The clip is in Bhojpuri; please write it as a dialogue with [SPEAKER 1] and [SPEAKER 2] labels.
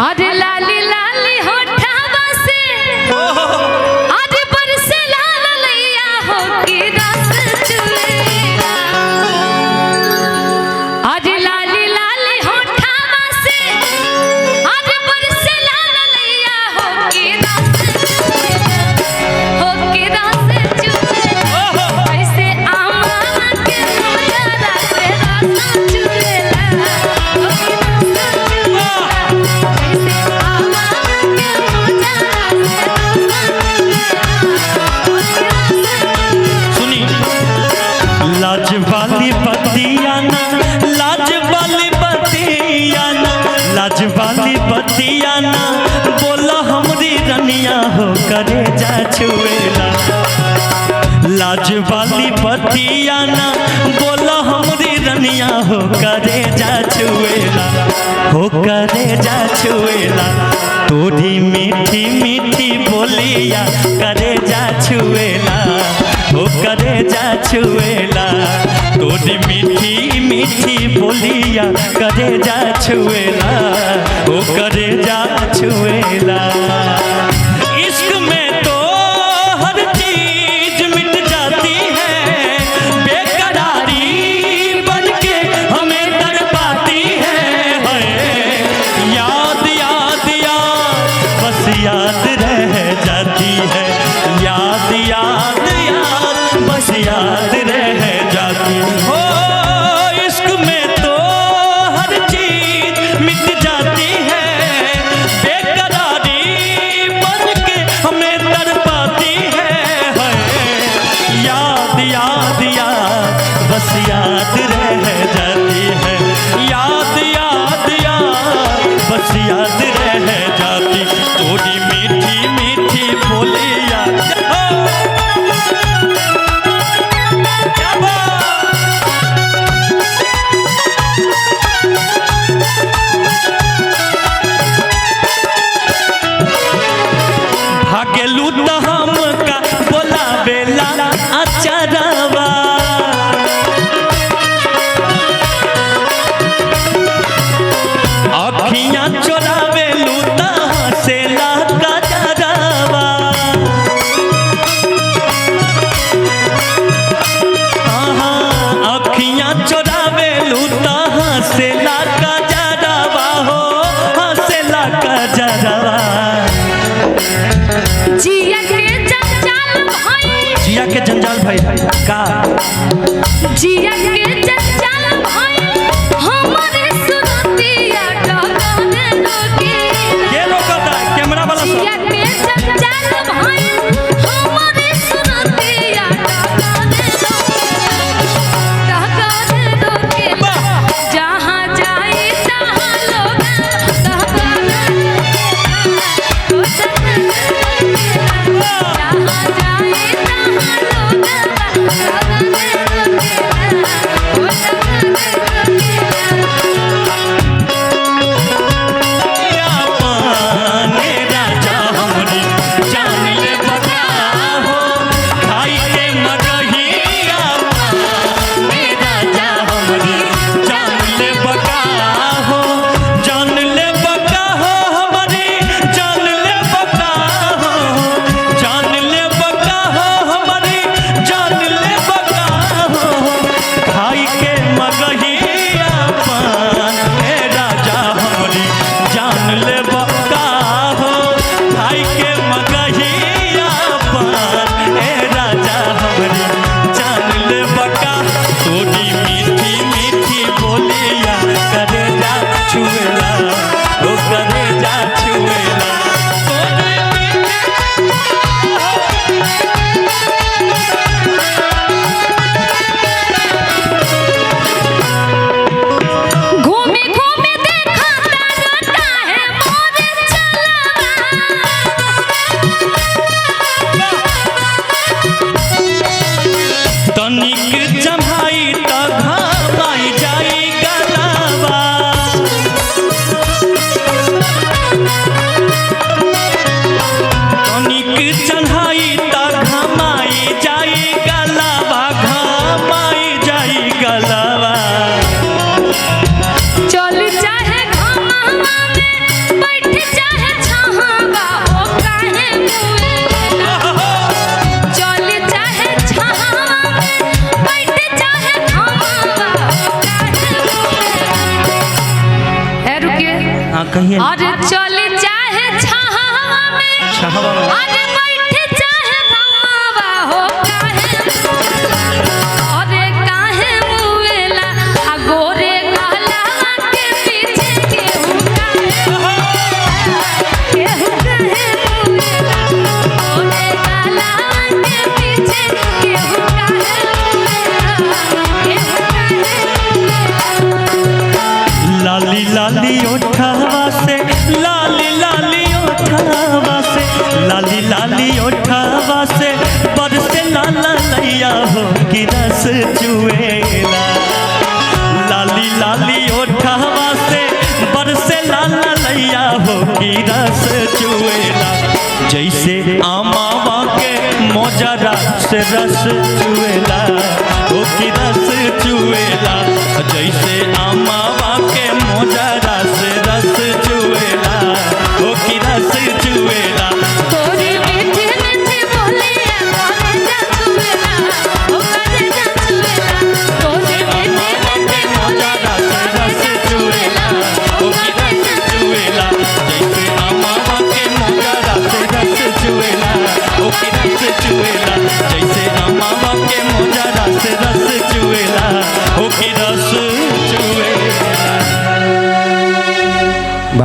[SPEAKER 1] आज लाली लाली होठवा से आज बरसे लाल लैया हो की रस चुएला। आज लाली लाली होठवा से आज बरसे लाल लैया हो की रस चुएला, हो की रस चुएला। ऐसे आमा के मोजरा से रस चुएला, हो की रस चुएला। ऐसे आमा के मोजरा से
[SPEAKER 2] सुनी लाज वाली बतियाना, लाज वाली बतियाना, लाज वाली बतियाना, बोला हमरी रनिया हो करे जा छुएला। लाज वाली बतियाना, बोला हमरी रनिया हो करे जा छुएला, हो करे जा छुएला। तोरी मीठी मीठी बोलिया करे जा छुएला, हो करे जा छुएला। तोरी मीठी मीठी बोलिया करे जा छुएला, हो करे जा छुएला। इश्क में तो हर चीज मिट जाती है, बेकरारी बनके हमें तड़पाती है। याद याद याद बस याद रह जाती है, याद याद याद बस याद रह जाती हो। इश्क में तो हर चीज मिट जाती है, बेकरारी बनके हमें तड़पाती है। याद याद याद बस याद रह जाती है, याद याद याद बस याद रह जाती। थोड़ी मीठी मीठी बोलिया क्या बात। भागेलू तो हमका बोलावेला अचरवा, अखियां चोरावेलू तो हंसेला गजरवा। अखियां चोरावेलू तो हंसेला गजरवा, हो हंसेला गजरवा।
[SPEAKER 1] जिया के जंजाल भाई,
[SPEAKER 2] जिया के जंजाल भाई का
[SPEAKER 1] जिया के जंजाल भाई हमारे सुनतिया डगरे रोकेला।
[SPEAKER 2] ये रोकता कैमरा वाला
[SPEAKER 1] जिया के जंजाल भाई हमारे सुनतिया डगरे रोकेला। जहाँ जाए तहाँ लोग डगरे रोकेला, जहाँ जाए तहाँ लोग
[SPEAKER 2] हाँ कहिए।
[SPEAKER 1] और चले चाहे छहावा में,
[SPEAKER 2] छहावा में।
[SPEAKER 1] अरे बैठे चाहे भमावा हो काहे, अरे काहे मुवेला आ गोरे गहलावा के पीछे केहू काहे मुवेला, गोरे गहलावा के पीछे केहू काहे मुवेला।
[SPEAKER 2] लाली लाली ओठावा से, लाली लाली ओठावा से, लाली लाली ओठावा से बरसे लाला लैया हो कि रस चुएला। लाली लाली ओठावा से बरसे लाला लैया हो कि रस चुएला। जैसे आमावा के मोजरा से रस चुएला हो कि रस चुएला।